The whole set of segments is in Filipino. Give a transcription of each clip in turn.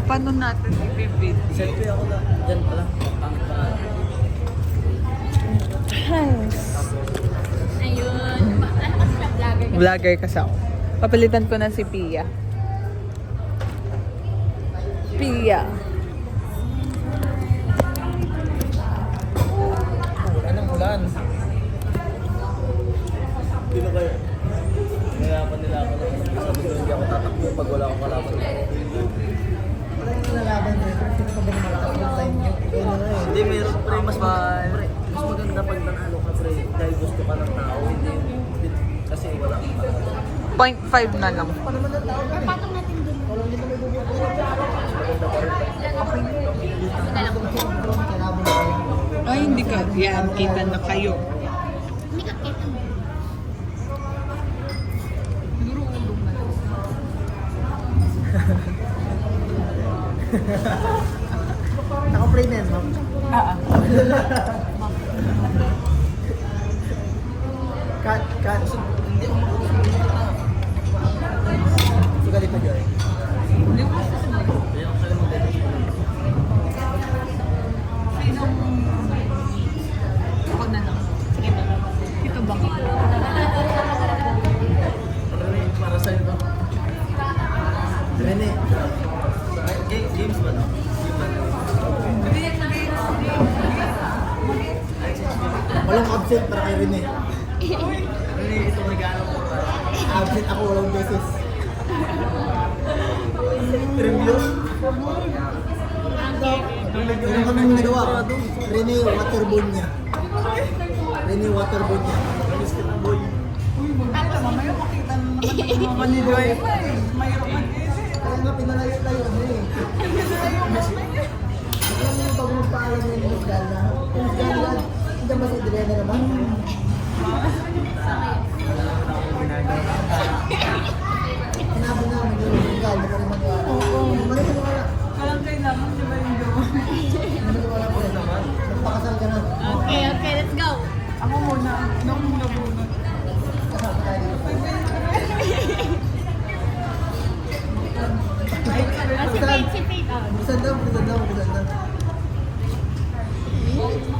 Paano natin i-bid? Selfie ako na. Diyan pala. Pangit pa nga. Nice. Ayun. Ano kasi siya? Vlogger ka? Vlogger kasi ako. Papalitan ko na si Pia. Pia. Anong ulan? Hindi na kayo. Nalaman nila ako na sabi ko hindi ako tatakbo pag wala akong kalaban. Wala yung nalaban nyo. Sino ka ba yung malakas ng time nyo? Ikaw na nga eh. Hindi, meron pre. Mas maganda pag nanalo ka pre. Dahil gusto ka ng tao. Hindi kasi wala akong kalaban. 0.5 na lang. Pa naman ang tao ka eh. Patong natin dun. Walang dito may bubuto. Maganda pa rin. Kalaban na kayo. Ay, hindi ka. Yan, kita na kayo. Hindi ka kita mo. Naka-play na yan, ma'am. Cut. Hindi ako Sugali pa dyan. Kaya ako sa'yo mag-edit. Ako na lang. Sige na. Ito ba? Para sa'yo to. Rene. Games ba no? Walang absent para kay Rene. Ano itong regalo ko para Absent ako walang beses. Review. Meron kaming nagawa. Rene waterborne niya. Rene waterborne niya. Miss ka na boy. Kaya nga pinalayo-layo ano eh. Alam mo yung pag magpaalam yung musgal na. Yung musgal na, hindi ba si Adriana naman? Sinabi namin yung musgal, hindi ka naman wala. Oo. Mali ka wala. Walang kailangan, di ba yung jowa? Mali ka wala po naman. Magpakasal ka na. Okay, let's go. Ako muna. Nung nabunod. Kasal ka tayo dito. Si Faith. Bisan daw.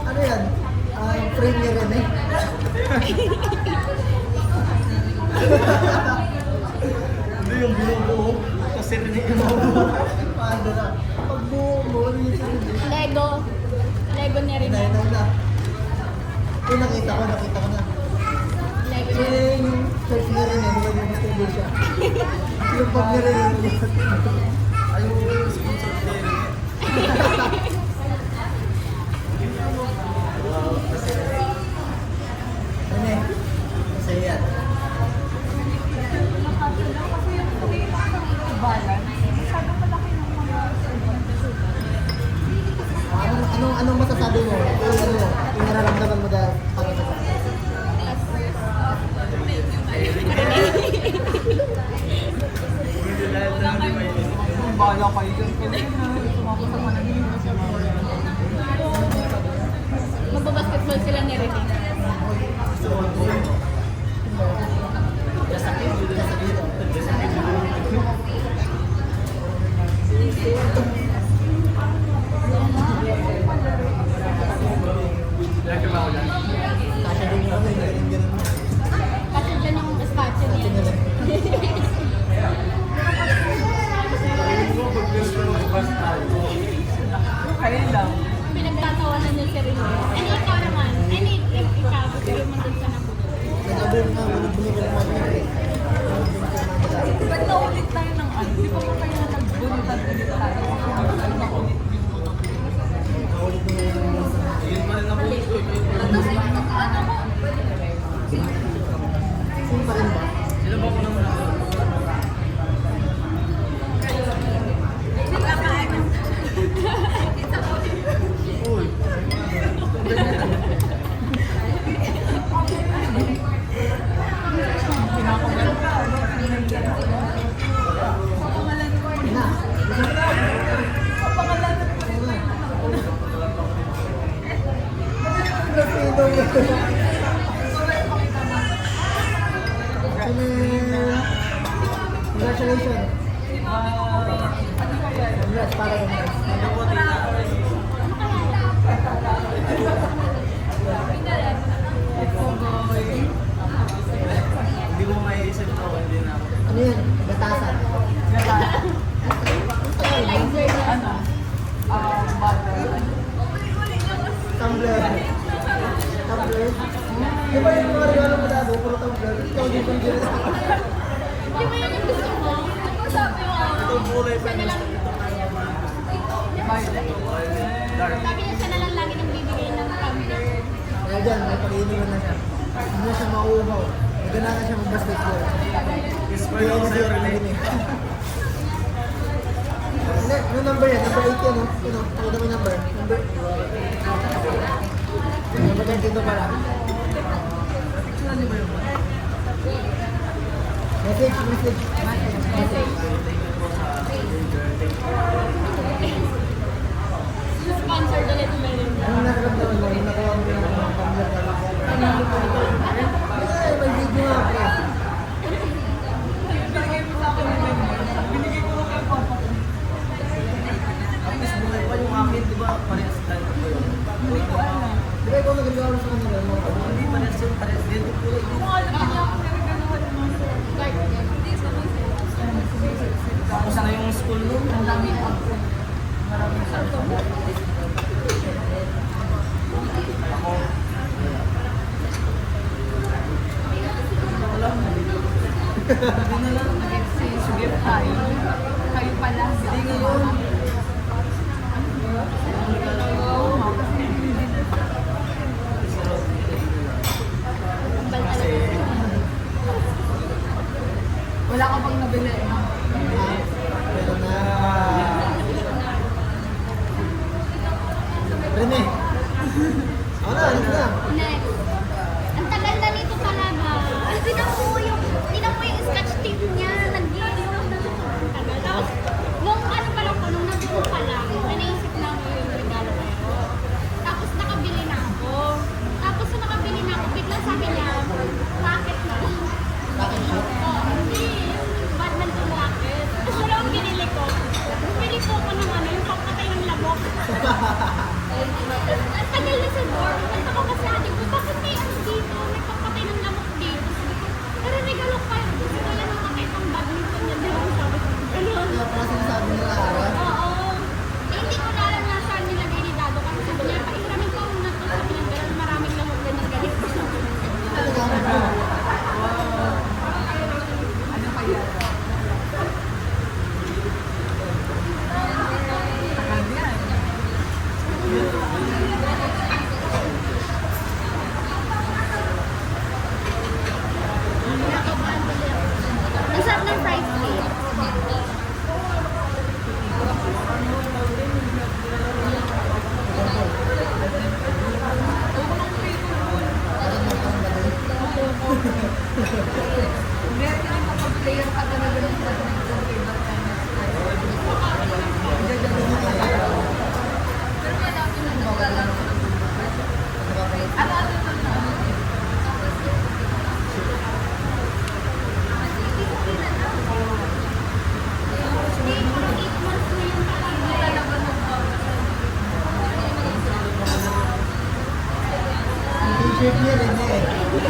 Ano yan? Frame ni Rene. Hindi yung binubuo. Kasi rin yung Paano na? Pag buo mo, ano yung sinunod? Lego. Lego niya rin. Nay na. Yung nakita ko na. Lego So niya rin. yung church ni Rene, di ba yung basketball siya? Yung pag ni Rene, ayaw ko yung sponsor ko din. Rene, masaya yan. Anong masasabi mo? Yung nararamdaman mo dahil para sa Bala kayo dyan. Pwede na. Sumako sa managin. Magbabasketball sila ni Rene. Kasha din yung ganun mo. Kasi dyan yung espasyo niya. Kayo lang. Pinagtatawanan niya si Rene. Ano ikaw naman? Ano ikaw? Pero mo dun sa nabuto. Nag-abong na, bulog-bulog ka naman yun. Ba't naulit tayo ng ano? Di ba pa kayo nagbunutan ulit tayo? Ano ba ulit yung mga Yun pa rin ang buhay ko. Sino pa rin ba? Sino ba ko naman? Uy. Congratulations. Congrats. para kung guys. Yung puti na. Hindi mo maiisip ko, hindi na ako. Ano yun? Gatasan. Ano? Butter. Tumbler. Tumbler. Di ba yung mga regalo mo dati? Puro tumbler. Ikaw din pang gira. Di ba yan yung gusto mo? Ano sabi mo? Itong kulay pa yung gusto ko. Sabi niya siya na lang lagi nang bibigay ng tumbler. Kaya dyan, may pakiiniwan na siya. Hindi na siya mauuhaw. Magana na siya mag-basketball. Spoil ako sa'yo, Rene. Hindi, ano number yan? Number 8 yan, no? Ano? Pakita mo yung number. Number 22 pala. Message, message. Sponsored ulit meron. Ano nakaramdaman mo? Nung nakuha mo yung mga tumbler na ay, may video nga pre. At least buhay pa yung akin, di ba? Parehas tayo ko yun. Di ba ikaw nagregalo sa kanila? Hindi parehas yun, parehas din. Yung kulay din. Tapos na yung school nun. Ang dami ako. Maraming sarap. Ako, Hindi na lang nag-exchange gift tayo. Kayo pala. Hindi ngayon. Wala ka bang nabili? Meron na. Rene. Ako na, alis na. Next. Ang tagal na nito talaga. Tinan mo yung scotch tape niya. Nag-yellow na. Tagal. Tapos, nung ano pa lang po, nung nag-boom pa lang, naisip na ako yung regalo ko. Tapos nakabili na ako. Tapos nung nakabili na ako, biglang sabi niya, racket na. Bakit siya? Hindi. Badminton racket. Tapos wala akong binili ko. Bumili ko ako ng ano, yung pangkatay ng lamok. Ang tagal na sa door. Punta ko kasi ate ko, bakit may ano dito? May pangkatay ng lamok dito. Sabi ko, pero regalo ko kayo. Gusto ko yan ang makitang badminton niya. Di ba? Sabi ko, ganun. Kaya pala sinasabi nila araw. Oo. Eh, hindi ko na alam na saan nilagay ni Dado. Kasi sabi niya, pairamin ko muna to. Sabi niya, ganun, maraming lamok din ng ganito. Talaga mo. Ano kaya? Tagal yan. Ang sarap ng fried cake. Hindi, kapag-player ka talaga ng badminton kay Batanas. Pero wala ko na naglalaro. Ano? Hindi, parang 8 months na yun. Hindi talaga Yung t-shirt niya, Rene. Uy,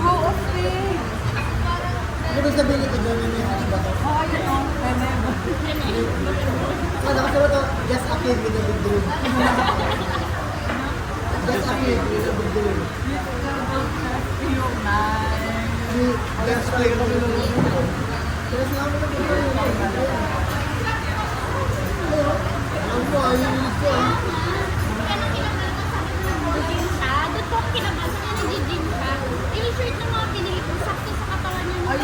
wow, okay. Ano ba sabihin ito? Johnny message ba to? Oh, ayun o. Remember. Ah, nakasulat to. Just a kid with a big dream. Just a kid with a big dream. Yung nice. Just a kid with a big dream. Kaya sinabi ko na big dream. Alam mo, ayun yung ko ah. Kaya nung kinabal ko, sabi ko nag-gym siya. Doon po ako kinabal ko na nag-gym siya. Yung shirt na mga pinili ko, sakto sa katawan niya. Ay,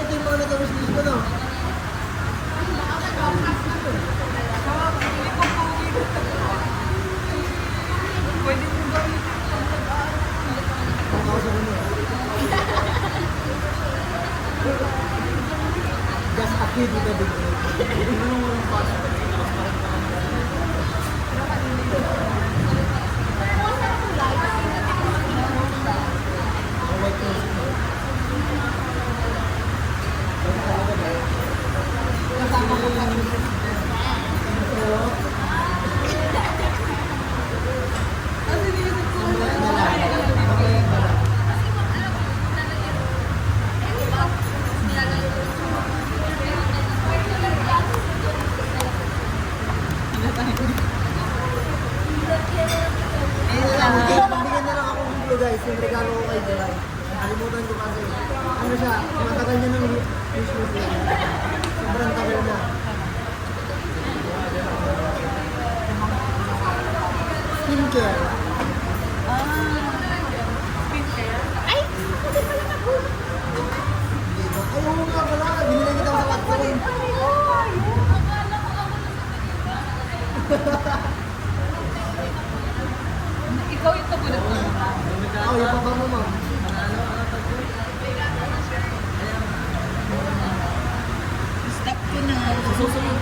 ito yung mga nag-wish ko, no? Pwede mo gamitin sa pag-aaral. Pagkakasabi mo. Just a kid with a big dream. Ang white rose. yung regalo ko kay Jai. Nakalimutan ko kasi. Ano siya, matagal niya ng wish list niya. Sobrang tagal na. Skincare. Skincare. Ay, ako din pala ako. Ay, oo nga pala. Binili kita sa Watson. Akala ko ikaw yung tabunod mo. Ako, yung papa mo, ma'am. Stop ko na. Susunod.